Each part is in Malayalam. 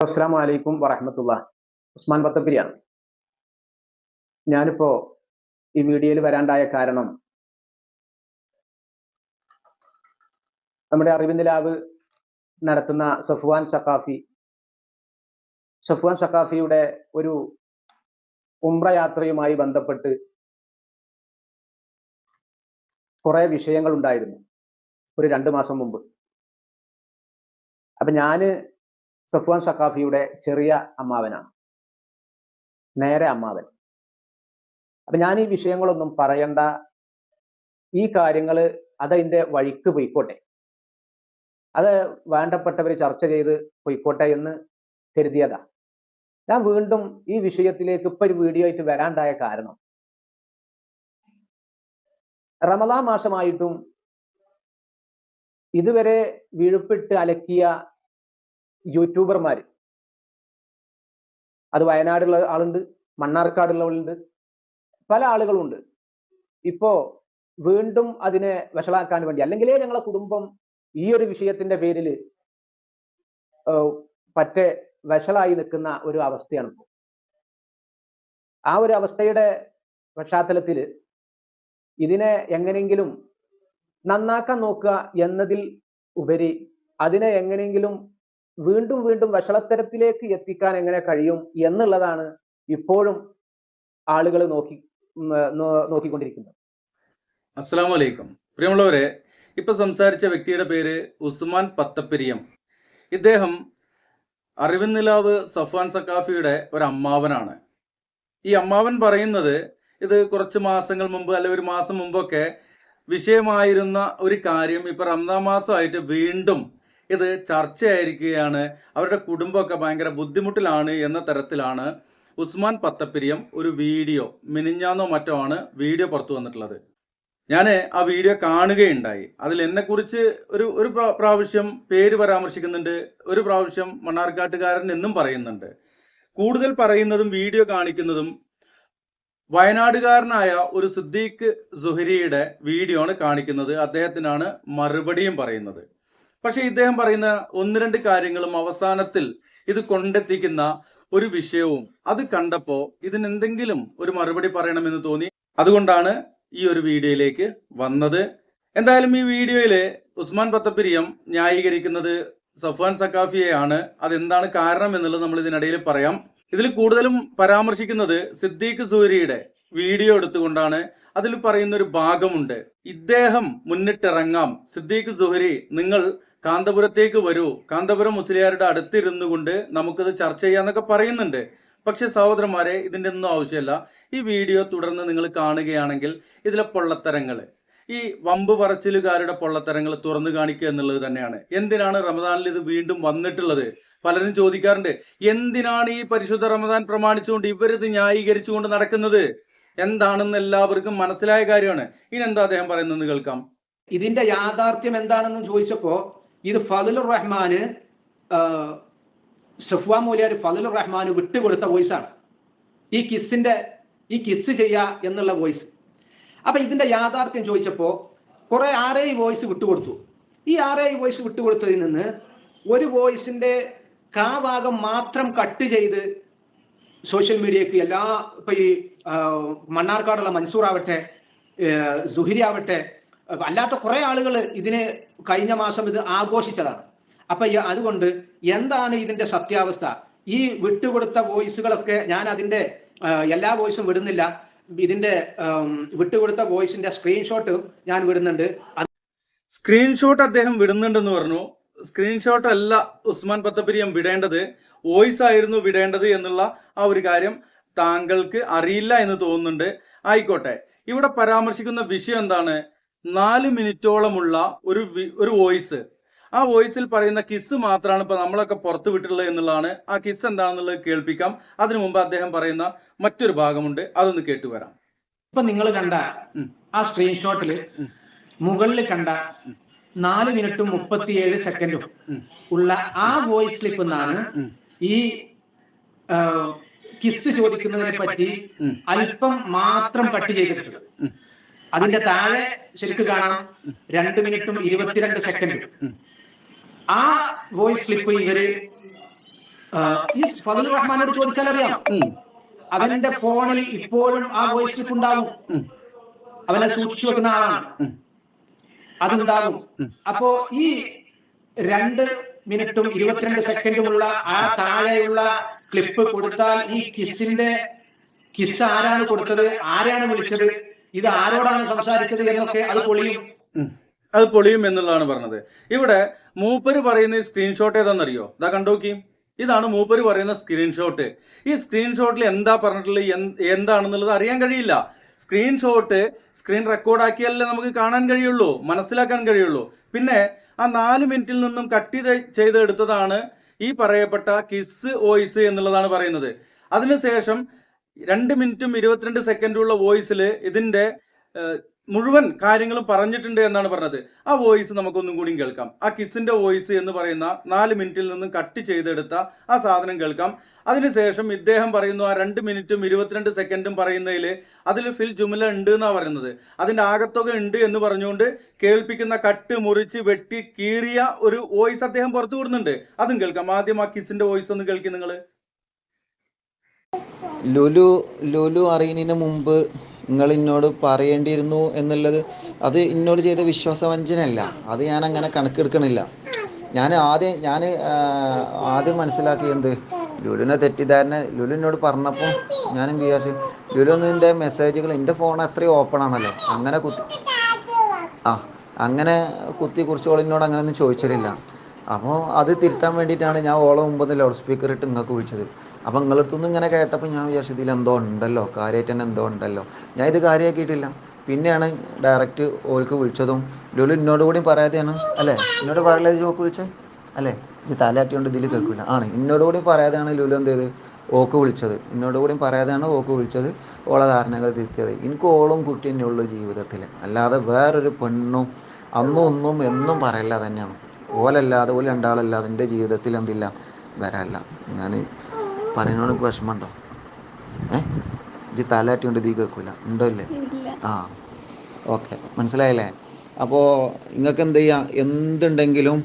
അസ്സലാമു അലൈക്കും വറഹ്മത്തുള്ളാഹ്. ഉസ്മാൻ ബത്തപ്പിരിയാണ്. ഞാനിപ്പോ ഈ വീഡിയോയിൽ വരാണ്ടായ കാരണം നമ്മുടെ അറിവിൻ നിലാവ് നടത്തുന്ന സഫ്വാൻ സഖാഫിയുടെ ഒരു ഉംറ യാത്രയുമായി ബന്ധപ്പെട്ട് കുറെ വിഷയങ്ങൾ ഉണ്ടായിരുന്നു ഒരു 2 മാസം മുമ്പ്. അപ്പൊ ഞാന് സഫ്വാൻ സഖാഫിയുടെ ചെറിയ അമ്മാവനാണ്, നേരെ അമ്മാവൻ. അപ്പൊ ഞാൻ ഈ വിഷയങ്ങളൊന്നും പറയണ്ട, ഈ കാര്യങ്ങൾ അതതിന്റെ വഴിക്ക് പോയിക്കോട്ടെ, അത് വേണ്ടപ്പെട്ടവർ ചർച്ച ചെയ്ത് പോയിക്കോട്ടെ എന്ന് കരുതിയതാ. ഞാൻ വീണ്ടും ഈ വിഷയത്തിലേക്ക് ഇപ്പൊ ഒരു വീഡിയോ ആയിട്ട് വരാണ്ടായ കാരണം, റമദാൻ മാസമായിട്ടും ഇതുവരെ വീഴ്പ്പിട്ട് അലക്കിയ യൂട്യൂബർമാര്, അത് വയനാടുള്ള ആളുണ്ട്, മണ്ണാർക്കാടുള്ളവളുണ്ട്, പല ആളുകളുണ്ട്. ഇപ്പോ വീണ്ടും അതിനെ വഷളാക്കാൻ വേണ്ടി, അല്ലെങ്കിലേ ഞങ്ങളെ കുടുംബം ഈ ഒരു വിഷയത്തിന്റെ പേരിൽ പറ്റെ വഷളായി നിൽക്കുന്ന ഒരു അവസ്ഥയാണ് ഇപ്പോൾ. ആ ഒരു അവസ്ഥയുടെ പശ്ചാത്തലത്തിൽ ഇതിനെ എങ്ങനെയെങ്കിലും നന്നാക്കാൻ നോക്കുക എന്നതിൽ ഉപരി അതിനെ എങ്ങനെയെങ്കിലും വീണ്ടും വീണ്ടും വഷളത്തരത്തിലേക്ക് എത്തിക്കാൻ എങ്ങനെ കഴിയും എന്നുള്ളതാണ് ഇപ്പോഴും ആളുകൾ നോക്കിക്കൊണ്ടിരിക്കുന്നത്. അസ്സലാമു അലൈക്കും. പ്രിയമുള്ളവരെ, ഇപ്പൊ സംസാരിച്ച വ്യക്തിയുടെ പേര് ഉസ്മാൻ പത്തപ്പിരിയം. ഇദ്ദേഹം അറിവിൻ നിലാവ് സഫ്വാൻ സഖാഫിയുടെ ഒരു അമ്മാവനാണ്. ഈ അമ്മാവൻ പറയുന്നത്, ഇത് കുറച്ച് മാസങ്ങൾ മുമ്പ് അല്ലെ ഒരു മാസം മുമ്പൊക്കെ വിഷയമായിരുന്ന ഒരു കാര്യം ഇപ്പൊ റമദാൻ മാസമായിട്ട് വീണ്ടും ഇത് ചർച്ചയായിരിക്കുകയാണ്, അവരുടെ കുടുംബമൊക്കെ ഭയങ്കര ബുദ്ധിമുട്ടിലാണ് എന്ന തരത്തിലാണ് ഉസ്മാൻ പത്തപ്പിരിയം ഒരു വീഡിയോ, മിനിഞ്ഞാന്നോ മറ്റോ ആണ് വീഡിയോ പുറത്തു വന്നിട്ടുള്ളത്. ഞാൻ ആ വീഡിയോ കാണുകയുണ്ടായി. അതിൽ എന്നെക്കുറിച്ച് ഒരു പ്രാവശ്യം പേര് പരാമർശിക്കുന്നുണ്ട്, ഒരു പ്രാവശ്യം മണ്ണാർക്കാട്ടുകാരൻ എന്നും പറയുന്നുണ്ട്. കൂടുതൽ പറയുന്നതും വീഡിയോ കാണിക്കുന്നതും വയനാടുകാരനായ ഒരു സിദ്ദീഖ് സുഹരിയുടെ വീഡിയോ ആണ് കാണിക്കുന്നത്. അദ്ദേഹത്തിനാണ് മറുപടിയും പറയുന്നത്. പക്ഷെ ഇദ്ദേഹം പറയുന്ന 1-2 കാര്യങ്ങളും അവസാനത്തിൽ ഇത് കൊണ്ടെത്തിക്കുന്ന ഒരു വിഷയവും അത് കണ്ടപ്പോൾ ഇതിനെന്തെങ്കിലും ഒരു മറുപടി പറയണമെന്ന് തോന്നി. അതുകൊണ്ടാണ് ഈ ഒരു വീഡിയോയിലേക്ക് വന്നത്. എന്തായാലും ഈ വീഡിയോയില് ഉസ്മാൻ പത്തപ്പിരിയം ന്യായീകരിക്കുന്നത് സഫ്വാൻ സഖാഫിയെയാണ്. അതെന്താണ് കാരണം എന്നുള്ളത് നമ്മൾ ഇതിനിടയിൽ പറയാം. ഇതിൽ കൂടുതലും പരാമർശിക്കുന്നത് സിദ്ദീഖ് സുഹരിയുടെ വീഡിയോ എടുത്തുകൊണ്ടാണ്. അതിൽ പറയുന്ന ഒരു ഭാഗമുണ്ട്, ഇദ്ദേഹം മുന്നിട്ടിറങ്ങാം, സിദ്ദീഖ് സുഹരി നിങ്ങൾ കാന്തപുരത്തേക്ക് വരൂ, കാന്തപുരം മുസ്ലിയാരുടെ അടുത്തിരുന്നു കൊണ്ട് നമുക്കിത് ചർച്ച ചെയ്യാന്നൊക്കെ പറയുന്നുണ്ട്. പക്ഷെ സഹോദരന്മാരെ, ഇതിൻ്റെ ഒന്നും ആവശ്യമില്ല. ഈ വീഡിയോ തുടർന്ന് നിങ്ങൾ കാണുകയാണെങ്കിൽ ഇതിലെ പൊള്ളത്തരങ്ങൾ, ഈ വമ്പ് പറച്ചിലുകാരുടെ പൊള്ളത്തരങ്ങൾ തുറന്നു കാണിക്കുക എന്നുള്ളത് തന്നെയാണ്. എന്തിനാണ് റമദാനിൽ ഇത് വീണ്ടും വന്നിട്ടുള്ളത്? പലരും ചോദിക്കാറുണ്ട്, എന്തിനാണ് ഈ പരിശുദ്ധ റമദാൻ പ്രമാണിച്ചുകൊണ്ട് ഇവരിത് ന്യായീകരിച്ചുകൊണ്ട് നടക്കുന്നത്? എന്താണെന്ന് എല്ലാവർക്കും മനസ്സിലായ കാര്യമാണ്. ഇനെന്താ അദ്ദേഹം പറയുന്നത് കേൾക്കാം. ഇതിന്റെ യാഥാർത്ഥ്യം എന്താണെന്ന് ചോദിച്ചപ്പോ, ഇത് ഫളുർ റഹ്മാന്, സഫ്വാൻ മൂലിയാർ ഫളുർ റഹ്മാന് വിട്ടുകൊടുത്ത വോയിസാണ്. ഈ കിസ് ചെയ്യാ എന്നുള്ള വോയിസ്. അപ്പൊ ഇതിന്റെ യാഥാർത്ഥ്യം ചോദിച്ചപ്പോ കുറെ 6-7 വോയിസ് വിട്ടുകൊടുത്തു. ഈ 6-7 വോയിസ് വിട്ടുകൊടുത്തതിൽ നിന്ന് ഒരു വോയിസിന്റെ ഭാഗം മാത്രം കട്ട് ചെയ്ത് സോഷ്യൽ മീഡിയക്ക് ഇപ്പൊ ഈ മണ്ണാർക്കാടുള്ള മൻസൂർ ആവട്ടെ, സുഹരി ആവട്ടെ, അല്ലാത്ത കുറെ ആളുകൾ ഇതിന് കഴിഞ്ഞ മാസം ഇത് ആഘോഷിച്ചതാണ്. അപ്പൊ അതുകൊണ്ട് എന്താണ് ഇതിന്റെ സത്യാവസ്ഥ? ഈ വിട്ടുകൊടുത്ത വോയിസുകളൊക്കെ ഞാൻ അതിന്റെ എല്ലാ വോയിസും വിടുന്നില്ല. ഇതിന്റെ വിട്ടുകൊടുത്ത വോയിസിന്റെ സ്ക്രീൻഷോട്ട് ഞാൻ വിടുന്നുണ്ട്. സ്ക്രീൻഷോട്ട് അദ്ദേഹം വിടുന്നുണ്ടെന്ന് പറഞ്ഞു. സ്ക്രീൻഷോട്ട് അല്ല ഉസ്മാൻ പത്തപ്പിരിയം വിടേണ്ടത്, വോയിസ് ആയിരുന്നു വിടേണ്ടത് എന്നുള്ള ആ ഒരു കാര്യം താങ്കൾക്ക് അറിയില്ല എന്ന് തോന്നുന്നുണ്ട്. ആയിക്കോട്ടെ, ഇവിടെ പരാമർശിക്കുന്ന വിഷയം എന്താണ്? 4 മിനിറ്റോളമുള്ള ഒരു വോയിസ്. ആ വോയിസിൽ പറയുന്ന കിസ് മാത്രമാണ് ഇപ്പൊ നമ്മളൊക്കെ പുറത്തു വിട്ടിട്ടുള്ളത് എന്നുള്ളതാണ്. ആ കിസ് എന്താണെന്നുള്ളത് കേൾപ്പിക്കാം. അതിനു മുമ്പ് അദ്ദേഹം പറയുന്ന മറ്റൊരു ഭാഗമുണ്ട്, അതൊന്ന് കേട്ടുവരാം. ഇപ്പൊ നിങ്ങൾ കണ്ട ആ സ്ക്രീൻഷോട്ടില് മുകളിൽ കണ്ട 4 മിനിറ്റും 37 സെക്കൻഡും ഉള്ള ആ വോയിസ് ക്ലിപ്പ് നിന്നാണ് ഈ കിസ് ചോദിക്കുന്നതിനെ പറ്റി അല്പം മാത്രം കട്ട് ചെയ്തിട്ടുണ്ട്. അതിന്റെ താഴെ ശരിക്കും കാണാം 2 മിനിറ്റും 22 സെക്കൻഡും. ആ വോയിസ് ക്ലിപ്പ് ഇവര് ഈ ഫضل റഹ്മാനോട് ചോദിച്ചാൽ അറിയാം, അവന്റെ ഫോണിൽ ഇപ്പോഴും ആ വോയിസ് ക്ലിപ്പ് ഉണ്ടാകും. അവനെ സൂക്ഷിച്ചു വെക്കുന്ന ആളാണ്, അതുണ്ടാകും. അപ്പോ ഈ 2 മിനിറ്റും 22 സെക്കൻഡുമുള്ള ആ താഴെയുള്ള ക്ലിപ്പ് കൊടുത്താൽ ഈ കിസ് ആരാണ് കൊടുത്തത്, ആരാണ് വിളിച്ചത്, ഇത് ആരോടാണ് സംസാരിച്ചത് എന്നൊക്കെ അത് പൊളിയും എന്നുള്ളതാണ് പറഞ്ഞത്. ഇവിടെ മൂപ്പര് പറയുന്ന സ്ക്രീൻഷോട്ട് ഏതാണെന്നറിയോ? ഇതാ കണ്ടോക്കി, ഇതാണ് മൂപ്പര് പറയുന്ന സ്ക്രീൻഷോട്ട്. ഈ സ്ക്രീൻഷോട്ടിൽ എന്താ പറഞ്ഞിട്ടുള്ളത്, എന്താണെന്നുള്ളത് അറിയാൻ കഴിയില്ല. സ്ക്രീൻഷോട്ട് സ്ക്രീൻ റെക്കോർഡാക്കിയാലേ നമുക്ക് കാണാൻ കഴിയുള്ളൂ, മനസ്സിലാക്കാൻ കഴിയുള്ളൂ. പിന്നെ ആ 4 മിനിറ്റിൽ നിന്നും കട്ട് ചെയ്തെടുത്തതാണ് ഈ പറയപ്പെട്ട കിസ് വോയിസ് എന്നുള്ളതാണ് പറയുന്നത്. അതിനുശേഷം 2 മിനിറ്റും 22 സെക്കൻഡുള്ള വോയിസിൽ ഇതിന്റെ മുഴുവൻ കാര്യങ്ങളും പറഞ്ഞിട്ടുണ്ട് എന്നാണ് പറഞ്ഞത്. ആ വോയിസ് നമുക്കൊന്നും കൂടി കേൾക്കാം. ആ കിസിന്റെ വോയിസ് എന്ന് പറയുന്ന 4 മിനിറ്റിൽ നിന്നും കട്ട് ചെയ്തെടുത്ത ആ സാധനം കേൾക്കാം. അതിനുശേഷം ഇദ്ദേഹം പറയുന്നു ആ 2 മിനിറ്റും 22 സെക്കൻഡും പറയുന്നതിൽ അതിൽ ഫിൽ ജുമല ഉണ്ട് എന്നാണ് പറയുന്നത്. അതിന്റെ ആകത്തുക ഉണ്ട് എന്ന് പറഞ്ഞുകൊണ്ട് കേൾപ്പിക്കുന്ന കട്ട് മുറിച്ച് വെട്ടി കീറിയ ഒരു വോയിസ് അദ്ദേഹം പുറത്തു വിടുന്നുണ്ട്. അതും കേൾക്കാം. ആദ്യം ആ കിസിന്റെ വോയിസ് ഒന്ന് കേൾക്കും നിങ്ങൾ. ലുലു അറിയുന്നതിന് മുമ്പ് നിങ്ങൾ എന്നോട് പറയേണ്ടിയിരുന്നു എന്നുള്ളത് അത് എന്നോട് ചെയ്ത വിശ്വാസവഞ്ചനയല്ല. അത് ഞാൻ അങ്ങനെ കണക്കെടുക്കണില്ല. ഞാൻ ആദ്യം മനസ്സിലാക്കി എന്ത് ലുലുവിനെ തെറ്റിദ്ധാരണ ലുലു എന്നോട് പറഞ്ഞപ്പോൾ ഞാനും വിചാരിച്ചു ലുലുവിൻ്റെ മെസ്സേജുകൾ എൻ്റെ ഫോൺ അത്രയും ഓപ്പൺ ആണല്ലോ, അങ്ങനെ കുത്തി കുറിച്ച് ഓളിനോട് അങ്ങനെ ഒന്നും ചോദിച്ചിട്ടില്ല. അപ്പോൾ അത് തിരുത്താൻ വേണ്ടിയിട്ടാണ് ഞാൻ ഓളെ മുമ്പ് ലൗഡ് സ്പീക്കർ ഇട്ട് നിങ്ങൾക്ക് വിളിച്ചത്. അപ്പോൾ നിങ്ങളടുത്തൊന്നും ഇങ്ങനെ കേട്ടപ്പോൾ ഞാൻ വിചാരിച്ചു ഇതിൽ എന്തോ ഉണ്ടല്ലോ, കാര്യമായിട്ട് തന്നെ എന്തോ ഉണ്ടല്ലോ. ഞാൻ ഇത് കാര്യമാക്കിയിട്ടില്ല. പിന്നെയാണ് ഡയറക്റ്റ് ഓൾക്ക് വിളിച്ചതും. ലുലു എന്നോട് കൂടി പറയാതെയാണ് അല്ലേ, എന്നോട് പറയല്ലേ ഓക്ക് വിളിച്ചത് അല്ലേ, ഇത് തലയാട്ടിയോണ്ട് ഇതിൽ കേൾക്കില്ല ആണ്. എന്നോട് കൂടി പറയാതെയാണ് ലുലു എന്ത് ചെയ്ത് ഓക്ക് വിളിച്ചത്. എന്നോട് കൂടി പറയാതെയാണ് ഓക്ക് വിളിച്ചത്, ഓളെ ധാരണകൾ തിരുത്തിയത്. എനിക്ക് ഓളും കുട്ടി തന്നെ ഉള്ളൂ ജീവിതത്തിൽ, അല്ലാതെ വേറൊരു പെണ്ണും അന്നും ഒന്നും എന്നും പറയില്ല തന്നെയാണ്. ഓലല്ലാതെ ഓല് രണ്ടാളല്ലാതെ എൻ്റെ ജീവിതത്തിൽ എന്തില്ല വരാല്ല. ഞാൻ പറയുന്നോട് എനിക്ക് വിഷമമുണ്ടോ? ഇത് തലയാട്ടിയോണ്ട് ഇതിൽ കേൾക്കില്ല ഉണ്ടോ ഇല്ലേ? ഓക്കെ, മനസ്സിലായില്ലേ? അപ്പോൾ നിങ്ങൾക്ക് എന്ത് ചെയ്യാം, എന്തുണ്ടെങ്കിലും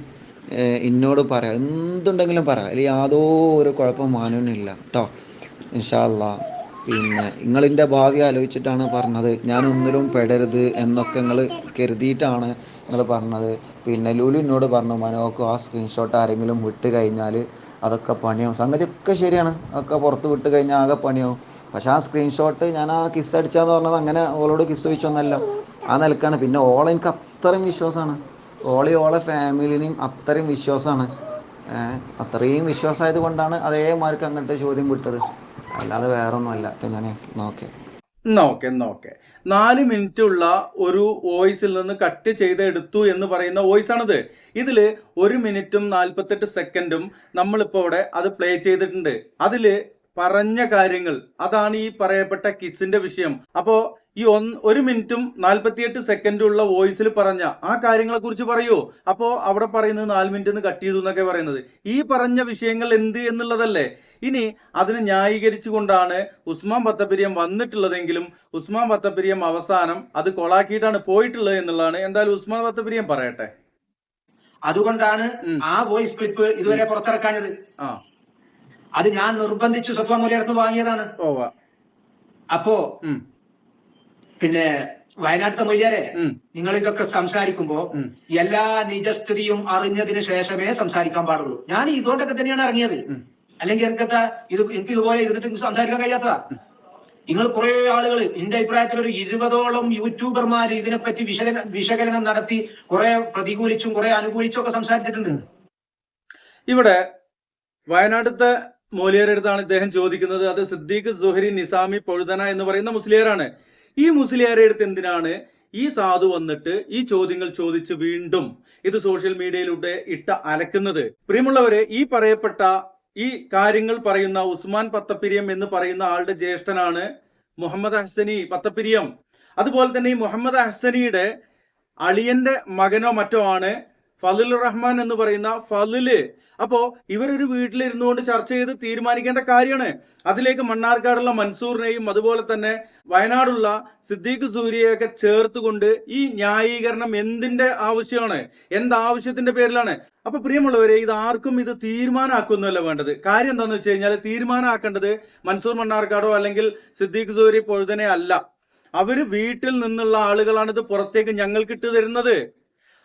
എന്നോട് പറയാം, എന്തുണ്ടെങ്കിലും പറയാം, അല്ലെങ്കിൽ യാതൊരു കുഴപ്പം മാനൊന്നുമില്ല കേട്ടോ, ഇൻഷാ അല്ലാ. പിന്നെ നിങ്ങളിൻ്റെ ഭാവി ആലോചിച്ചിട്ടാണ് പറഞ്ഞത്, ഞാനൊന്നിലും പെടരുത് എന്നൊക്കെ നിങ്ങൾ കരുതിയിട്ടാണ് നിങ്ങൾ പറഞ്ഞത്. പിന്നെ ലുലു എന്നോട് പറഞ്ഞു മനോക്ക് ആ സ്ക്രീൻഷോട്ട് ആരെങ്കിലും വിട്ട് കഴിഞ്ഞാൽ അതൊക്കെ പണിയാവും. സംഗതിയൊക്കെ ശരിയാണ്, ഒക്കെ പുറത്ത് വിട്ട് കഴിഞ്ഞാൽ ആകെ പണിയാവും. പക്ഷേ ആ സ്ക്രീൻഷോട്ട് ഞാൻ ആ കിസ് അടിച്ചാന്ന് പറഞ്ഞത് അങ്ങനെ ഓളോട് കിസ് ചോദിച്ചൊന്നല്ല, ആ നിലക്കാണ്. പിന്നെ ഓളെ എനിക്ക് അത്രയും വിശ്വാസമാണ്, ഓളെ ഫാമിലിനെയും അത്രയും വിശ്വാസമാണ്. അത്രയും വിശ്വാസമായത് കൊണ്ടാണ് അതേമാർക്ക് അങ്ങനത്തെ ചോദ്യം വിട്ടത്, അല്ലാതെ വേറെ ഒന്നുമല്ല. ഞാൻ നോക്കെ 4 മിനിറ്റ് ഉള്ള ഒരു വോയിസിൽ നിന്ന് കട്ട് ചെയ്തെടുത്തു എന്ന് പറയുന്ന വോയിസ് ആണിത്. ഇതിൽ 1 മിനിറ്റും 48 സെക്കൻഡും നമ്മളിപ്പോൾ ഇവിടെ അത് പ്ലേ ചെയ്തിട്ടുണ്ട്. അതില് പറഞ്ഞ കാര്യങ്ങൾ അതാണ് ഈ പറയപ്പെട്ട കിസിന്റെ വിഷയം. അപ്പോ ഈ 1 മിനിറ്റും 48 സെക്കൻഡും ഉള്ള വോയിസിൽ പറഞ്ഞ ആ കാര്യങ്ങളെ കുറിച്ച് പറയൂ. അപ്പോ അവിടെ പറയുന്നത് 4 മിനിറ്റ് കട്ട് ചെയ്തു എന്നൊക്കെ പറയുന്നത് ഈ പറഞ്ഞ വിഷയങ്ങൾ എന്ത് എന്നുള്ളതല്ലേ. ഇനി അതിനെ ന്യായീകരിച്ചുകൊണ്ടാണ് ഉസ്മാൻ ബത്തപ്പിരിയം വന്നിട്ടുള്ളതെങ്കിലും ഉസ്മാൻ ബത്തപ്പിരിയം അവസാനം അത് കൊളാക്കിയിട്ടാണ് പോയിട്ടുള്ളത് എന്നുള്ളതാണ്. എന്തായാലും ഉസ്മാൻ ബത്തപ്പിരിയം പറയട്ടെ. അതുകൊണ്ടാണ് ആ വോയിസ് ക്ലിപ്പ് ഇതുവരെ പുറത്തിറക്കാഞ്ഞത്. അത് ഞാൻ നിർബന്ധിച്ച് സഫ്വാൻ മൗലവിയുടെ വാങ്ങിയതാണ്. അപ്പോ പിന്നെ വയനാട്ടിലെ മൊയ്യാരെ, നിങ്ങൾ ഇതൊക്കെ സംസാരിക്കുമ്പോ എല്ലാ നിജസ്ഥിതിയും അറിഞ്ഞതിന് ശേഷമേ സംസാരിക്കാൻ പാടുള്ളൂ. ഞാൻ ഇതുകൊണ്ടൊക്കെ തന്നെയാണ് ഇറങ്ങിയത്. അല്ലെങ്കിൽ എനിക്ക് ഇതുപോലെ ഇരുന്നിട്ട് സംസാരിക്കാൻ കഴിയാത്തതാ. നിങ്ങൾ കുറെ ആളുകൾ, എന്റെ അഭിപ്രായത്തിൽ ഒരു 20ഓളം യൂട്യൂബർമാർ ഇതിനെപ്പറ്റി വിശകലനം നടത്തി കുറെ പ്രതികൂലിച്ചും കുറെ അനുകൂലിച്ചും ഒക്കെ സംസാരിച്ചിട്ടുണ്ട്. ഇവിടെ വയനാട്ടിലത്തെ മൗലിയാരുടെ അടുത്താണ് ഇദ്ദേഹം ചോദിക്കുന്നത്. അത് സിദ്ദീഖ് സുഹരി നിസാമി പൊഴുതന എന്ന് പറയുന്ന മുസ്ലിയാരാണ്. ഈ മുസ്ലിയാരുടെ അടുത്ത് എന്തിനാണ് ഈ സാധു വന്നിട്ട് ഈ ചോദ്യങ്ങൾ ചോദിച്ച് വീണ്ടും ഇത് സോഷ്യൽ മീഡിയയിലൂടെ അലക്കുന്നത്? പ്രിയമുള്ളവരെ, ഈ പറയപ്പെട്ട ഈ കാര്യങ്ങൾ പറയുന്ന ഉസ്മാൻ പത്തപ്പിരിയം എന്ന് പറയുന്ന ആളുടെ ജ്യേഷ്ഠനാണ് മുഹമ്മദ് ഹസനി പത്തപ്പിരിയം. അതുപോലെ തന്നെ ഈ മുഹമ്മദ് ഹസനിയുടെ അളിയന്റെ മകനോ മറ്റോ ആണ് ഫളിലുർ റഹ്മാൻ എന്ന് പറയുന്ന ഫളില്. അപ്പോ ഇവരൊരു വീട്ടിലിരുന്നു കൊണ്ട് ചർച്ച ചെയ്ത് തീരുമാനിക്കേണ്ട കാര്യമാണ്. അതിലേക്ക് മണ്ണാർക്കാടുള്ള മൻസൂറിനെയും അതുപോലെ തന്നെ വയനാടുള്ള സിദ്ദീഖ് സൂര്യയൊക്കെ ചേർത്തുകൊണ്ട് ഈ ന്യായീകരണം എന്തിന്റെ ആവശ്യമാണ്, എന്താവശ്യത്തിന്റെ പേരിലാണ്? അപ്പൊ പ്രിയമുള്ളവരെ, ഇത് ആർക്കും ഇത് തീരുമാനമാക്കുന്നല്ല വേണ്ടത്. കാര്യം എന്താന്ന് വെച്ച് കഴിഞ്ഞാൽ തീരുമാനമാക്കേണ്ടത് മൻസൂർ മണ്ണാർക്കാടോ അല്ലെങ്കിൽ സിദ്ദീഖ് സൂര്യ പൊഴുതനെ അല്ല. അവര് വീട്ടിൽ നിന്നുള്ള ആളുകളാണ് ഇത് പുറത്തേക്ക് ഞങ്ങൾക്ക് ഇട്ട് തരുന്നത്.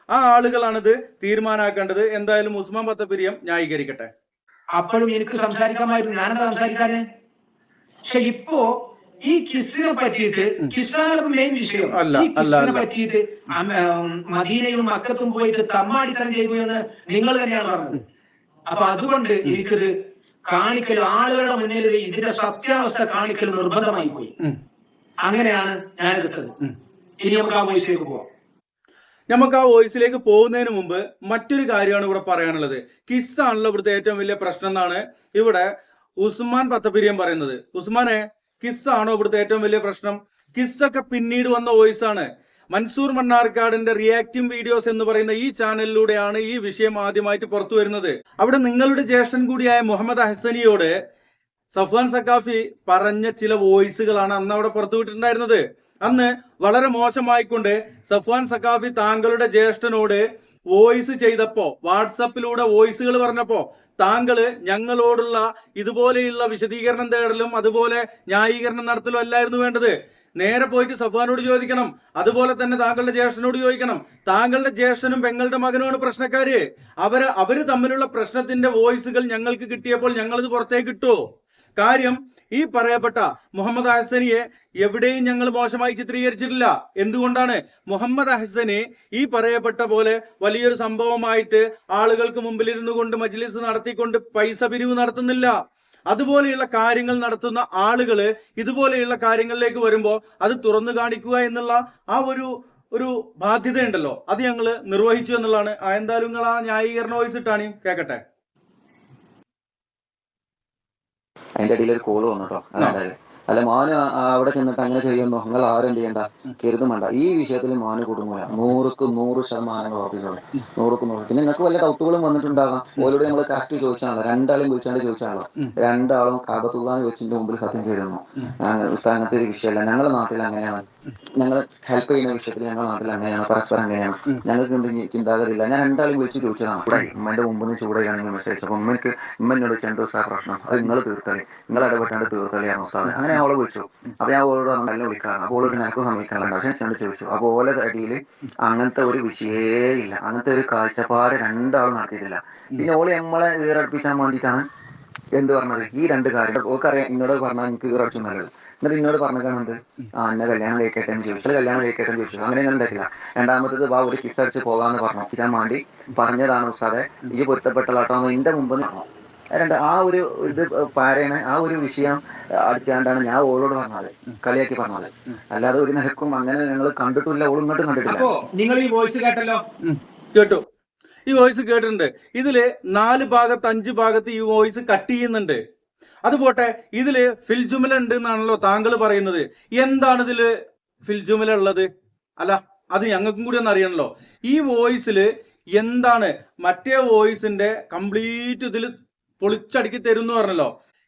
ആ ആളുകളാണിത് തീരുമാനമാക്കേണ്ടത്. എന്തായാലും ഉസ്മാൻ ബത്തപിരിയം ന്യായീകരിക്കട്ടെ. അപ്പോഴും എനിക്ക് സംസാരിക്കാമായിരുന്നു, ഞാനെന്താ സംസാരിക്കാന്? പക്ഷെ ഇപ്പോ ഈ കിസിനെ പറ്റിയിട്ട്, കിസാണ് മെയിൻ വിഷയം. ഈ കിസിനെ പറ്റിയിട്ട് മദീനയിലും മക്കത്തും പോയിട്ട് തമ്മാടിത്തരം ചെയ്തു എന്ന് നിങ്ങൾ തന്നെയാണ് പറഞ്ഞത്. അപ്പൊ അതുകൊണ്ട് എനിക്കിത് കാണിക്കൽ, ആളുകളുടെ മുന്നിൽ ഇതിന്റെ സത്യാവസ്ഥ കാണിക്കൽ നിർബന്ധമായി പോയി. അങ്ങനെയാണ് ഞാനെടുത്തത്. ഇനി നമുക്ക് ആ വോയിസിലേക്ക് പോവാം. നമുക്ക് ആ വോയിസിലേക്ക് പോകുന്നതിന് മുമ്പ് മറ്റൊരു കാര്യമാണ് ഇവിടെ പറയാനുള്ളത്. കിസ്സാണല്ലോ ഇവിടുത്തെ ഏറ്റവും വലിയ പ്രശ്നം എന്നാണ് ഇവിടെ ഉസ്മാൻ ബത്തപിരിയം പറയുന്നത്. ഉസ്മാനെ, കിസ്സാണോ ഇവിടുത്തെ ഏറ്റവും വലിയ പ്രശ്നം? കിസ്സൊക്കെ പിന്നീട് വന്ന വോയിസ് ആണ്. മൻസൂർ മണ്ണാർക്കാടിന്റെ റിയാക്ടിംഗ് വീഡിയോസ് എന്ന് പറയുന്ന ഈ ചാനലിലൂടെയാണ് ഈ വിഷയം ആദ്യമായിട്ട് പുറത്തു വരുന്നത്. അവിടെ നിങ്ങളുടെ ജ്യേഷ്ഠൻ കൂടിയായ മുഹമ്മദ് അഹ്സനിയോട് സഫ്വാൻ സഖാഫി പറഞ്ഞ ചില വോയിസുകളാണ് അന്ന് അവിടെ പുറത്തുവിട്ടിട്ടുണ്ടായിരുന്നത്. അന്ന് വളരെ മോശമായിക്കൊണ്ട് സഫ്വാൻ സഖാഫി താങ്കളുടെ ജ്യേഷ്ഠനോട് വോയിസ് ചെയ്തപ്പോ, വാട്സപ്പിലൂടെ വോയിസുകൾ പറഞ്ഞപ്പോ താങ്കള് ഞങ്ങളോടുള്ള ഇതുപോലെയുള്ള വിശദീകരണം തേടലും അതുപോലെ ന്യായീകരണം നടത്തലും അല്ലായിരുന്നു വേണ്ടത്. നേരെ പോയിട്ട് സഫ്വാനോട് ചോദിക്കണം. അതുപോലെ തന്നെ താങ്കളുടെ ജ്യേഷ്ഠനോട് ചോദിക്കണം. താങ്കളുടെ ജ്യേഷ്ഠനും പെങ്ങളുടെ മകനുമാണ് പ്രശ്നക്കാര്. അവര് തമ്മിലുള്ള പ്രശ്നത്തിന്റെ വോയിസുകൾ ഞങ്ങൾക്ക് കിട്ടിയപ്പോൾ ഞങ്ങളിത് പുറത്തേക്ക് ഇട്ടു. കാര്യം, ഈ പറയപ്പെട്ട മുഹമ്മദ് അഹ്സനിയെ എവിടെയും ഞങ്ങൾ മോശമായി ചിത്രീകരിച്ചിട്ടില്ല. എന്തുകൊണ്ടാണ്? മുഹമ്മദ് അഹ്സനെ ഈ പറയപ്പെട്ട പോലെ വലിയൊരു സംഭവമായിട്ട് ആളുകൾക്ക് മുമ്പിൽ ഇരുന്നു കൊണ്ട് മജ്ലിസ് നടത്തിക്കൊണ്ട് പൈസ പിരിവ് നടത്തുന്നില്ല. അതുപോലെയുള്ള കാര്യങ്ങൾ നടത്തുന്ന ആളുകള് ഇതുപോലെയുള്ള കാര്യങ്ങളിലേക്ക് വരുമ്പോൾ അത് തുറന്നു കാണിക്കുക എന്നുള്ള ആ ഒരു ബാധ്യതയുണ്ടല്ലോ, അത് ഞങ്ങൾ നിർവഹിച്ചു എന്നുള്ളതാണ്. എന്തായാലും നിങ്ങൾ ആ ന്യായീകരണ വോയിസ് ഇട്ടാണ് കേക്കട്ടെ. അതിന്റെ ഇടയിൽ ഒരു കോള് വന്നു കേട്ടോ. അതായത് അല്ല, മോന് അവിടെ ചെന്നിട്ട് അങ്ങനെ ചെയ്യുന്നു, നിങ്ങൾ ആരും എന്ത് ചെയ്യണ്ട, കരുതും വേണ്ട. ഈ വിഷയത്തിൽ മോന് കുടുങ്ങൂല. 100% ഉറപ്പിച്ചോളൂ. 100%. പിന്നെ നിങ്ങൾക്ക് വല്ല ഡൗട്ടുകളും വന്നിട്ടുണ്ടാകാം. ഓരോട് നമ്മൾ കറക്റ്റ് ചോദിച്ചാണല്ലോ, രണ്ടാളും വിളിച്ചാണ്ട് ചോദിച്ചാണല്ലോ. രണ്ടാളും കാബത്തുള്ളാഹ് വെച്ചിന്റെ മുമ്പിൽ സത്യം ചെയ്തിരുന്നു. അങ്ങനത്തെ ഒരു വിഷയമല്ല. ഞങ്ങളുടെ നാട്ടിൽ അങ്ങനെയാണ്. ഞങ്ങൾ ഹെൽപ്പ് ചെയ്യുന്ന വിഷയത്തിൽ ഞങ്ങളുടെ നാട്ടിൽ അങ്ങനെയാണ്, പരസ്പരം അങ്ങനെയാണ്. ഞങ്ങൾക്ക് എന്ത് ചിന്താഗതിയില്ല. ഞാൻ രണ്ടാളും വിളിച്ച് ചോദിച്ചതാണ്. ഉമ്മന്റെ മുമ്പിൽ നിന്ന് ചൂടാണെങ്കിൽ മെസ്സേജ്. അപ്പൊ ഉമ്മനോട് ചെന്തോ സാ പ്രശ്നം, അത് നിങ്ങൾ തീർത്തളി, നിങ്ങൾ ഇടപെട്ടാണ്ട് തീർത്തളിയാണ് ഉസ്താദ്. അങ്ങനെ അവളെ വിളിച്ചു. അപ്പൊ ഞാൻ ഓളോട് നല്ല വിളിക്കാറ്. അപ്പോൾ ഓളോട് ഞങ്ങൾക്ക് സമ്മതിക്കാനുണ്ട്. പക്ഷെ ചെന്ന് ചോദിച്ചു. അപ്പൊ ഓലെ അടിയിൽ അങ്ങനത്തെ ഒരു വിഷയേ ഇല്ല. അങ്ങനത്തെ ഒരു കാഴ്ചപ്പാട് രണ്ടാളും നടത്തിയിട്ടില്ല. പിന്നെ ഓള് നമ്മളെ ഈറടിപ്പിച്ചാൻ വേണ്ടിയിട്ടാണ് എന്ത് പറഞ്ഞത്, ഈ രണ്ട് കാര്യം. ഓൾക്കറിയാം എന്നോട് പറഞ്ഞാൽ എനിക്ക് ഈറടിച്ചു നല്ലത്. എന്നിട്ട് എന്നോട് പറഞ്ഞത് എന്നെ കല്യാണം കഴിക്കട്ടെ എന്ന് ചോദിച്ചു. കല്യാണം കഴിക്കട്ടെ എന്ന് ചോദിച്ചു. അങ്ങനെ ഞാൻ ഉണ്ടായിട്ടില്ല. രണ്ടാമത്തത് ഒരു കിസ് അടിച്ച് പോകാന്ന് പറഞ്ഞു. ഞാൻ വേണ്ടി പറഞ്ഞതാണ് ഉസ്താദെ, ഈ പൊരുത്തപ്പെട്ടലാട്ടോ എന്റെ മുമ്പ് പറഞ്ഞു. ആ ഒരു ഇത് പാരയാണ്, ആ ഒരു വിഷയം അടിച്ചാണ്ടാണ് ഞാൻ ഓളോട് പറഞ്ഞത്, കളിയാക്കി പറഞ്ഞത്. അല്ലാതെ ഒരു നിലക്കും അങ്ങനെ ഞങ്ങൾ കണ്ടിട്ടില്ല, ഓൾ ഇങ്ങോട്ടും കണ്ടിട്ടില്ല. നിങ്ങൾ ഈ വോയിസ് കേട്ടല്ലോ? കേട്ടു. ഈ വോയിസ് കേട്ടിട്ടുണ്ട്. ഇതില് 4 ഭാഗത്ത് 5 ഭാഗത്ത് ഈ വോയിസ് കട്ട് ചെയ്യുന്നുണ്ട്. അതുപോട്ടെ, ഇതില് ഫിൽജുമല ഉണ്ട് എന്നാണല്ലോ താങ്കൾ പറയുന്നത്. എന്താണ് ഇതില് ഫിൽജുമല ഉള്ളത്? അല്ല, അത് ഞങ്ങൾക്കും കൂടി ഒന്ന് അറിയണല്ലോ. ഈ വോയിസില് എന്താണ്? മറ്റേ വോയിസിന്റെ കംപ്ലീറ്റ് ഇതിൽ പൊളിച്ചടുക്കി തരും എന്ന് പറഞ്ഞല്ലോ.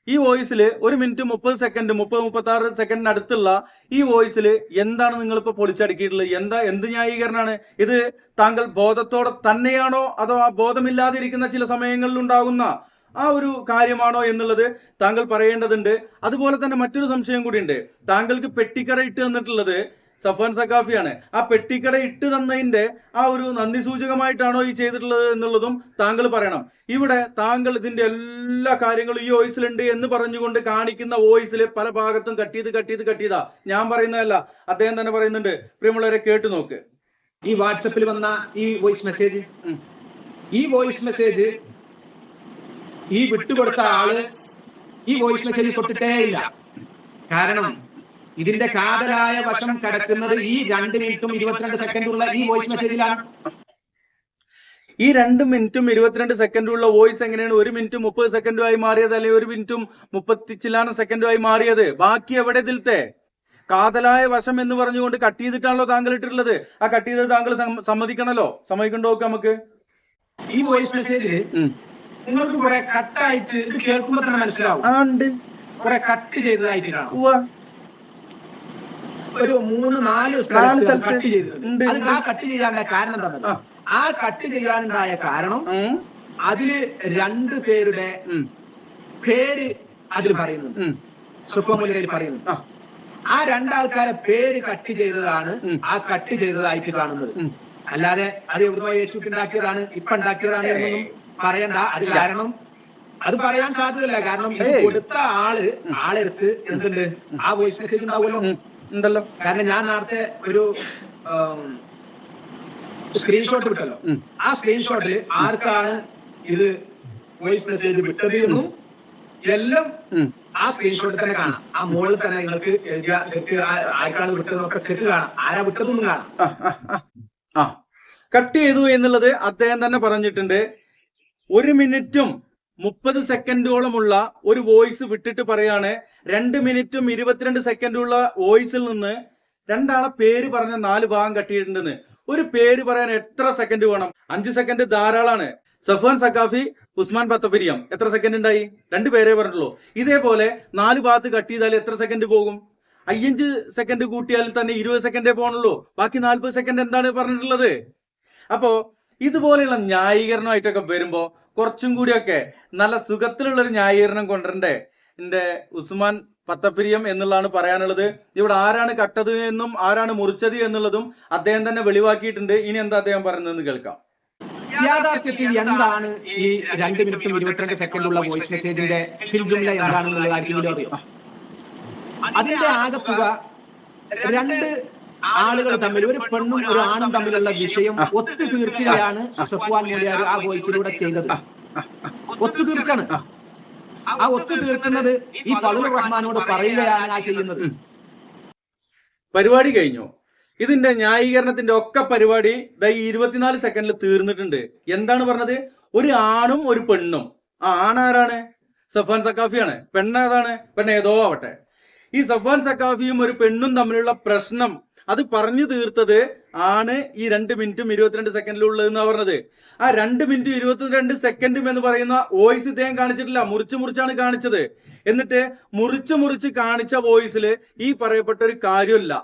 ഈ വോയിസിൽ 1 മിനിറ്റ് 30 സെക്കൻഡ് 36 സെക്കൻഡിന് അടുത്തുള്ള ഈ വോയിസിൽ എന്താണ് നിങ്ങളിപ്പോ പൊളിച്ചടുക്കിയിട്ടുള്ളത്? എന്ത് ന്യായീകരണമാണ് ഇത്? താങ്കൾ ബോധത്തോടെ തന്നെയാണോ അതോ ആ ബോധമില്ലാതിരിക്കുന്ന ചില സമയങ്ങളിൽ ഉണ്ടാകുന്ന ആ ഒരു കാര്യമാണോ എന്നുള്ളത് താങ്കൾ പറയേണ്ടതുണ്ട്. അതുപോലെ തന്നെ മറ്റൊരു സംശയം കൂടിയുണ്ട്. താങ്കൾക്ക് പെട്ടിക്കട ഇട്ട് തന്നിട്ടുള്ളത് സഫ്വാൻ സഖാഫിയാണ്. ആ പെട്ടിക്കട ഇട്ട് തന്നതിന്റെ ആ ഒരു നന്ദി സൂചകമായിട്ടാണോ ഈ ചെയ്തിട്ടുള്ളത് എന്നുള്ളതും താങ്കൾ പറയണം. ഇവിടെ താങ്കൾ ഇതിന്റെ എല്ലാ കാര്യങ്ങളും ഈ വോയിസിലുണ്ട് എന്ന് പറഞ്ഞുകൊണ്ട് കാണിക്കുന്ന വോയിസിൽ പല ഭാഗത്തും കട്ട് ചെയ്താ ഞാൻ പറയുന്നതല്ല, അദ്ദേഹം തന്നെ പറയുന്നുണ്ട്. പ്രിയമുള്ളവരെ കേട്ടു നോക്ക്. ഈ വാട്സപ്പിൽ വന്ന ഈ വോയിസ് മെസ്സേജ് ഈ വിട്ടുകൊടുത്ത ആള് ഈ വോയിസ് മെസ്സേജ് തൊട്ടിട്ടേ ഇല്ല. കാരണം ഇതിന്റെ കാതലായ വശം കിടക്കുന്നത് ഈ 2 മിനിറ്റും 22 സെക്കൻഡുള്ള ഈ വോയിസ് മെസ്സേജിലാണ്. ഈ 2 മിനിറ്റും 22 സെക്കൻഡുള്ള വോയിസ് എങ്ങനെയാണ് 1 മിനിറ്റ് 30 സെക്കൻഡുമായി മാറിയത്, അല്ലെങ്കിൽ 1 മിനിറ്റും 30 ചില്ലാന സെക്കൻഡുമായി മാറിയത്? ബാക്കി എവിടെ ഇതിലത്തെ കാതലായ വശം എന്ന് പറഞ്ഞുകൊണ്ട് കട്ട് ചെയ്തിട്ടാണല്ലോ താങ്കൾ ഇട്ടിട്ടുള്ളത്. ആ കട്ട് ചെയ്തത് താങ്കൾ സമ്മതിക്കണല്ലോ. സമ്മതിക്കണ്ടോ? നമുക്ക് ഈ വോയിസ് മെസ്സേജ് നിങ്ങൾക്ക് കുറെ കട്ടായിട്ട് ഇത് കേൾക്കുമ്പോ തന്നെ മനസ്സിലാവും. ഉണ്ട്. കുറെ കട്ട് ചെയ്തതായിട്ട് കാണാം. ഉവ്വ. ഒരു 3-4 സ്ഥലത്ത് കട്ട് ചെയ്തിട്ടുണ്ട്. അത് ആ കട്ട് ചെയ്യാനുള്ള കാരണം എന്താ? ആ കട്ട് ചെയ്യാനുണ്ടായ കാരണം അതില് 2 പേരുടെ പേര് അതിൽ പറയുന്നുണ്ട്. സുഫമുലയിൽ പറയുന്നു. ആ 2 ആൾക്കാരെ പേര് കട്ട് ചെയ്തതാണ് ആ കട്ട് ചെയ്തതായിട്ട് കാണുന്നത്. അല്ലാതെ അത് എവിടുന്നോ യേശുണ്ടാക്കിയതാണ് ഇപ്പൊ ഉണ്ടാക്കിയതാണ് എന്നൊന്നും പറയണ്ട. അത് കാരണം അത് പറയാൻ സാധ്യതയില്ല. കാരണം ഇത് കൊടുത്ത ആളെടുത്ത് എന്തുണ്ട് ആ വോയിസ് മെസ്സേജ് ഉണ്ടാവുമല്ലോ ഉണ്ടല്ലോ. കാരണം ഞാൻ നേരത്തെ ഒരു സ്ക്രീൻഷോട്ട് വിട്ടല്ലോ. ആ സ്ക്രീൻഷോട്ടിൽ ആർക്കാണ് ഇത് വോയിസ് മെസ്സേജ് വിട്ടത് എന്നും എല്ലാം ആ സ്ക്രീൻഷോട്ടിൽ തന്നെ കാണാം. ആ മുകളിൽ തന്നെ നിങ്ങൾക്ക് ആർക്കാണ് വിട്ടതെന്നൊക്കെ ചെക്ക് കാണാം. ആരാ വിട്ടതെന്നും കാണാം. കട്ട് ചെയ്തു എന്നുള്ളത് അദ്ദേഹം തന്നെ പറഞ്ഞിട്ടുണ്ട്. 1 മിനിറ്റും 30 സെക്കൻഡോളമുള്ള ഒരു വോയിസ് വിട്ടിട്ട് പറയാണ് 2 മിനിറ്റും 22 സെക്കൻഡുള്ള വോയിസിൽ നിന്ന് 2 ആളെ പേര് പറഞ്ഞ 4 ഭാഗം കട്ട് ചെയ്തിട്ടുണ്ടെന്ന്. ഒരു പേര് പറയാൻ എത്ര സെക്കൻഡ് വേണം? 5 സെക്കൻഡ് ധാരാളാണ്. സഫ്വാൻ സഖാഫി, ഉസ്മാൻ പത്തപ്പിരിയം എത്ര സെക്കൻഡ് ഉണ്ടായി? 2 പേരേ പറഞ്ഞിട്ടുള്ളൂ. ഇതേപോലെ 4 ഭാഗത്ത് കട്ട് ചെയ്താൽ എത്ര സെക്കൻഡ് പോകും? 5 സെക്കൻഡ് കൂട്ടിയാൽ തന്നെ 20 സെക്കൻഡേ പോകണുള്ളൂ. ബാക്കി 40 സെക്കൻഡ് എന്താണ് പറഞ്ഞിട്ടുള്ളത്? അപ്പോ ഇതുപോലെയുള്ള ന്യായീകരണമായിട്ടൊക്കെ വരുമ്പോ കുറച്ചും കൂടിയൊക്കെ നല്ല സുഖത്തിലുള്ളൊരു ന്യായീകരണം കൊണ്ടുവരണ്ടേ? എന്റെ ഉസ്മാൻ പത്തപ്പിരിയം എന്നുള്ളതാണ് പറയാനുള്ളത്. ഇവിടെ ആരാണ് കട്ടത് എന്നും ആരാണ് മുറിച്ചത് എന്നുള്ളതും അദ്ദേഹം തന്നെ വെളിവാക്കിയിട്ടുണ്ട്. ഇനി എന്താ അദ്ദേഹം പറയുന്നതെന്ന് കേൾക്കാം. യാഥാർത്ഥ്യത്തിൽ എന്താണ് ഈ 2 മിനിറ്റും 22 സെക്കൻഡുള്ള വോയിസ് മെസ്സേജിന്റെ ഫിൽജുംല എന്താണെന്നുള്ളത് ആർക്കെങ്കിലും അറിയാം? അതിന്റെ ആകത്തുക 2 ആളുകൾ തമ്മിൽ, ഒരു പെണ്ണും ഒരു ആണും തമ്മിലുള്ള വിഷയം ഒത്തുതീർക്കുകയാണ് സഫ്വാൻ മുലിയാർ ആ വോയിസിലൂടെ ചെയ്തത്. ഒത്തുതീർക്കാണ്. ആ ഒത്തുതീർക്കുന്നത് ഈ ഫളുൽ റഹ്മാനോട് പറയുകയാണ് ആ ചെയ്യുന്നത്. പരിപാടി കഴിഞ്ഞു. ഇതിന്റെ ന്യായീകരണത്തിന്റെ ഒക്കെ പരിപാടി 24 സെക്കൻഡിൽ തീർന്നിട്ടുണ്ട്. എന്താണ് പറഞ്ഞത്? ഒരു ആണും ഒരു പെണ്ണും. ആ ആണാരാണ്? സഫ്വാൻ സഖാഫിയാണ്. പെണ്ണേതാണ്? പെണ്ണേതോ ആവട്ടെ. ഈ സഫ്വാൻ സഖാഫിയും ഒരു പെണ്ണും തമ്മിലുള്ള പ്രശ്നം അത് പറഞ്ഞു തീർത്തത് ആണ് ഈ 2 മിനിറ്റും 22 സെക്കൻഡിലുള്ളതെന്നാ പറഞ്ഞത്. ആ 2 മിനിറ്റും 22 സെക്കൻഡും എന്ന് പറയുന്ന വോയിസ് ഇദ്ദേഹം കാണിച്ചിട്ടില്ല. മുറിച്ചാണ് കാണിച്ചത്. എന്നിട്ട് മുറിച്ച് കാണിച്ച വോയിസിൽ ഈ പറയപ്പെട്ട ഒരു കാര്യമില്ല.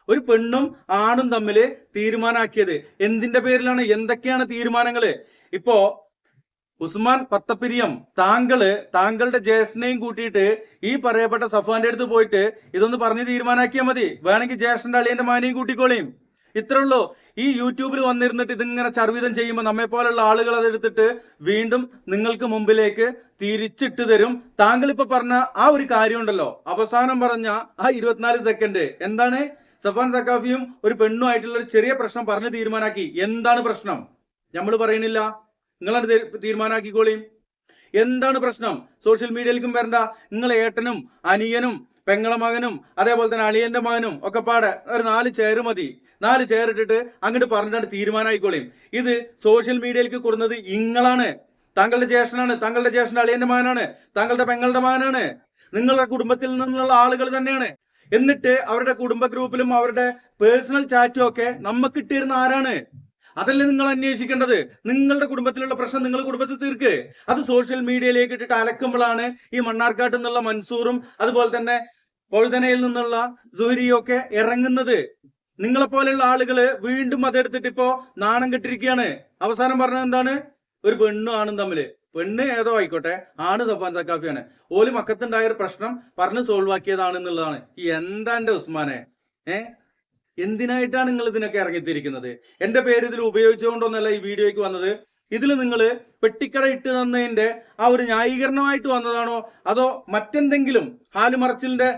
ഒരു പെണ്ണും ആണും തമ്മിൽ തീരുമാനാക്കിയത് എന്തിന്റെ പേരിലാണ്? എന്തൊക്കെയാണ് തീരുമാനങ്ങള്? ഇപ്പോ ഉസ്മാൻ പത്തപ്പിരിയം താങ്കളുടെ ജ്യേഷ്ഠനെയും കൂട്ടിയിട്ട് ഈ പറയപ്പെട്ട സഫ്വാന്റെ അടുത്ത് പോയിട്ട് ഇതൊന്ന് പറഞ്ഞ് തീരുമാനാക്കിയാൽ മതി. വേണമെങ്കിൽ ജ്യേഷ്ഠന്റെ അളിയന്റെ മാനെയും കൂട്ടിക്കോളിയും. ഇത്രേ ഉള്ളൂ. ഈ യൂട്യൂബിൽ വന്നിരുന്നിട്ട് ഇതിങ്ങനെ ചർവിതം ചെയ്യുമ്പോൾ നമ്മെ പോലുള്ള ആളുകൾ അതെടുത്തിട്ട് വീണ്ടും നിങ്ങൾക്ക് മുമ്പിലേക്ക് തിരിച്ചിട്ട് തരും. താങ്കൾ ഇപ്പൊ പറഞ്ഞ ആ ഒരു കാര്യം ഉണ്ടല്ലോ, അവസാനം പറഞ്ഞ ആ 24 സെക്കൻഡ് എന്താണ്? സഫ്വാൻ സഖാഫിയും ഒരു പെണ്ണുമായിട്ടുള്ള ഒരു ചെറിയ പ്രശ്നം പറഞ്ഞ് തീരുമാനാക്കി. എന്താണ് പ്രശ്നം? നമ്മൾ പറയണില്ല, നിങ്ങളാണ് തീരുമാനാക്കിക്കോളിയും. എന്താണ് പ്രശ്നം? സോഷ്യൽ മീഡിയയിലേക്കും വരണ്ട. നിങ്ങളെ ഏട്ടനും അനിയനും പെങ്ങളെ മകനും അതേപോലെ തന്നെ അളിയന്റെ മകനും ഒക്കെ പാടെ ഒരു 4 ചെയർ മതി. 4 ചെയർ ഇട്ടിട്ട് അങ്ങോട്ട് പറഞ്ഞിട്ട് തീരുമാനമായിക്കോളിയും. ഇത് സോഷ്യൽ മീഡിയയിലേക്ക് കൊടുക്കുന്നത് നിങ്ങളാണ്. താങ്കളുടെ ജ്യേഷ്ഠനാണ്, താങ്കളുടെ ജ്യേഷ്ഠന്റെ അളിയന്റെ മകനാണ്, താങ്കളുടെ പെങ്ങളുടെ മകനാണ്, നിങ്ങളുടെ കുടുംബത്തിൽ നിന്നുള്ള ആളുകൾ തന്നെയാണ്. എന്നിട്ട് അവരുടെ കുടുംബ ഗ്രൂപ്പിലും അവരുടെ പേഴ്സണൽ ചാറ്റും ഒക്കെ നമുക്ക് ഇട്ടിരുന്ന ആരാണ്? അതല്ലേ നിങ്ങൾ അന്വേഷിക്കേണ്ടത്? നിങ്ങളുടെ കുടുംബത്തിലുള്ള പ്രശ്നം നിങ്ങൾ കുടുംബത്തിൽ തീർക്ക്. അത് സോഷ്യൽ മീഡിയയിലേക്ക് ഇട്ടിട്ട് അലക്കുമ്പോഴാണ് ഈ മണ്ണാർക്കാട്ട് നിന്നുള്ള മൻസൂറും അതുപോലെ തന്നെ പൊഴുതനയിൽ നിന്നുള്ള സുഹരിയും ഒക്കെ ഇറങ്ങുന്നത്. നിങ്ങളെപ്പോലെയുള്ള ആളുകള് വീണ്ടും അതെടുത്തിട്ട് ഇപ്പോ നാണം കെട്ടിരിക്കുകയാണ്. അവസാനം പറഞ്ഞത് എന്താണ്? ഒരു പെണ്ണും ആണും തമ്മില്. പെണ്ണ് ഏതോ ആയിക്കോട്ടെ, ആണ് സഫ്വാൻ സഖാഫിയാണ്. ഓല് മക്കത്തുണ്ടായ ഒരു പ്രശ്നം പറഞ്ഞ് സോൾവ് ആക്കിയതാണെന്നുള്ളതാണ്. എന്താ എന്റെ ഉസ്മാനെ, എന്തിനായിട്ടാണ് നിങ്ങൾ ഇതിനൊക്കെ ഇറങ്ങിത്തിരിക്കുന്നത്? എന്റെ പേര് ഇതിൽ ഉപയോഗിച്ചുകൊണ്ടൊന്നല്ല ഈ വീഡിയോയ്ക്ക് വന്നത്. ഇതിൽ നിങ്ങൾ പെട്ടിക്കട ഇട്ട് തന്നതിന്റെ ആ ഒരു ന്യായീകരണമായിട്ട് വന്നതാണോ അതോ മറ്റെന്തെങ്കിലും ഹാലുമറച്ചിലിന്റെ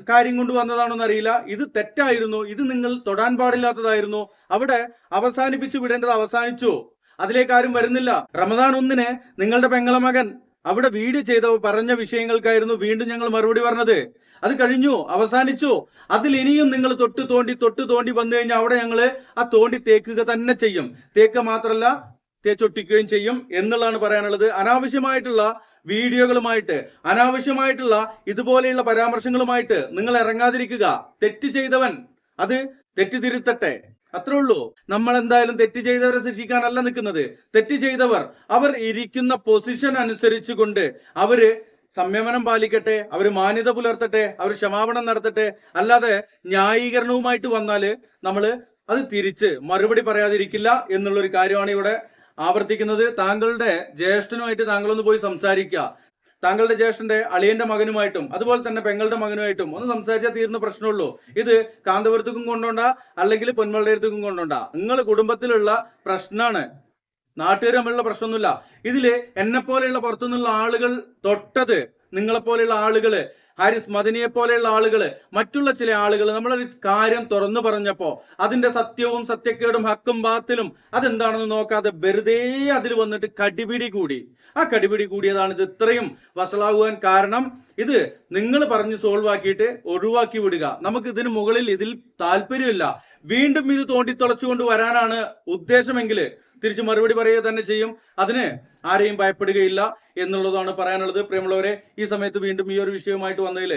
കാര്യം കൊണ്ട് വന്നതാണോ എന്നറിയില്ല. ഇത് തെറ്റായിരുന്നു. ഇത് നിങ്ങൾ തൊടാൻ പാടില്ലാത്തതായിരുന്നു. അവിടെ അവസാനിപ്പിച്ചു വിടേണ്ടത് അവസാനിച്ചു. അതിലേക്ക് ആരും വരുന്നില്ല. റമദാൻ 1 നിങ്ങളുടെ പെങ്ങളെ മകൻ അവിടെ വീഡിയോ ചെയ്ത പറഞ്ഞ വിഷയങ്ങൾക്കായിരുന്നു വീണ്ടും ഞങ്ങൾ മറുപടി പറഞ്ഞത്. അത് കഴിഞ്ഞു, അവസാനിച്ചു. അതിൽ ഇനിയും നിങ്ങൾ തൊട്ട് തോണ്ടി വന്നു കഴിഞ്ഞാൽ അവിടെ ഞങ്ങൾ ആ തോണ്ടി തേക്കുക തന്നെ ചെയ്യും. തേക്കുക മാത്രമല്ല തേച്ചൊട്ടിക്കുകയും ചെയ്യും എന്നുള്ളതാണ് പറയാനുള്ളത്. അനാവശ്യമായിട്ടുള്ള വീഡിയോകളുമായിട്ട്, അനാവശ്യമായിട്ടുള്ള ഇതുപോലെയുള്ള പരാമർശങ്ങളുമായിട്ട് നിങ്ങൾ ഇറങ്ങാതിരിക്കുക. തെറ്റ് ചെയ്തവൻ അത് തെറ്റ് തിരുത്തട്ടെ. അത്രേ ഉള്ളൂ. നമ്മൾ എന്തായാലും തെറ്റ് ചെയ്തവരെ ശിക്ഷിക്കാനല്ല നിൽക്കുന്നത്. തെറ്റ് ചെയ്തവർ അവർ ഇരിക്കുന്ന പൊസിഷൻ അനുസരിച്ച് കൊണ്ട് അവര് സംയമനം പാലിക്കട്ടെ, അവര് മാന്യത പുലർത്തട്ടെ, അവർ ക്ഷമാപണം നടത്തട്ടെ. അല്ലാതെ ന്യായീകരണവുമായിട്ട് വന്നാല് നമ്മള് അത് തിരിച്ച് മറുപടി പറയാതിരിക്കില്ല എന്നുള്ളൊരു കാര്യമാണ് ഇവിടെ ആവർത്തിക്കുന്നത്. താങ്കളുടെ ജ്യേഷ്ഠനുമായിട്ട് താങ്കളൊന്ന് പോയി സംസാരിക്കുക. താങ്കളുടെ ജ്യേഷ്ഠന്റെ അളിയന്റെ മകനുമായിട്ടും അതുപോലെ തന്നെ പെങ്ങളുടെ മകനുമായിട്ടും ഒന്ന് സംസാരിച്ചാൽ തീർന്ന പ്രശ്നമുള്ളൂ. ഇത് കാന്തപുരത്തേക്കും കൊണ്ടോണ്ട, അല്ലെങ്കിൽ പൊന്മളയത്തേക്കും കൊണ്ടോണ്ട. നിങ്ങൾ കുടുംബത്തിലുള്ള പ്രശ്നമാണ്, നാട്ടുകാർ തമ്മിലുള്ള പ്രശ്നമൊന്നുമില്ല. ഇതില് എന്നെ പോലെയുള്ള പുറത്തുനിന്നുള്ള ആളുകൾ തൊട്ടത്, നിങ്ങളെ പോലെയുള്ള ആളുകള്, ഹാരിസ് മദനിയെ പോലെയുള്ള ആളുകള്, മറ്റുള്ള ചില ആളുകൾ നമ്മളൊരു കാര്യം തുറന്നു പറഞ്ഞപ്പോ അതിന്റെ സത്യവും സത്യക്കേടും ഹക്കും ബാത്തിലും അതെന്താണെന്ന് നോക്കാതെ വെറുതെ അതിൽ വന്നിട്ട് കടിപിടി കൂടി. ആ കടിപിടി കൂടിയതാണ് ഇത് ഇത്രയും വഷളാകുവാൻ കാരണം. ഇത് നിങ്ങൾ പറഞ്ഞ് സോൾവ് ആക്കിയിട്ട് ഒഴിവാക്കി വിടുക. നമുക്ക് ഇതിന് മുകളിൽ ഇതിൽ താല്പര്യമില്ല. വീണ്ടും ഇത് തോണ്ടിത്തുളച്ചുകൊണ്ട് വരാനാണ് ഉദ്ദേശമെങ്കിൽ തിരിച്ച് മറുപടി പറയുക തന്നെ ചെയ്യും. അതിന് ആരെയും ഭയപ്പെടുകയില്ല എന്നുള്ളതാണ് പറയാനുള്ളത്. പ്രിയമുള്ളവരെ, ഈ സമയത്ത് വീണ്ടും ഈ ഒരു വിഷയവുമായിട്ട് വന്നതിൽ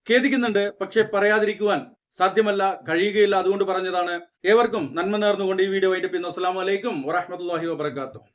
ഖേദിക്കുന്നുണ്ട്. പക്ഷെ പറയാതിരിക്കുവാൻ സാധ്യമല്ല, കഴിയുകയില്ല. അതുകൊണ്ട് പറഞ്ഞതാണ്. ഏവർക്കും നന്മ നേർന്നുകൊണ്ട് ഈ വീഡിയോ വൈൻഡപ്പ് ചെയ്യുന്നു. അസ്സലാമു അലൈക്കും വറഹ്മത്തുള്ളാഹി വബറകാതുഹു.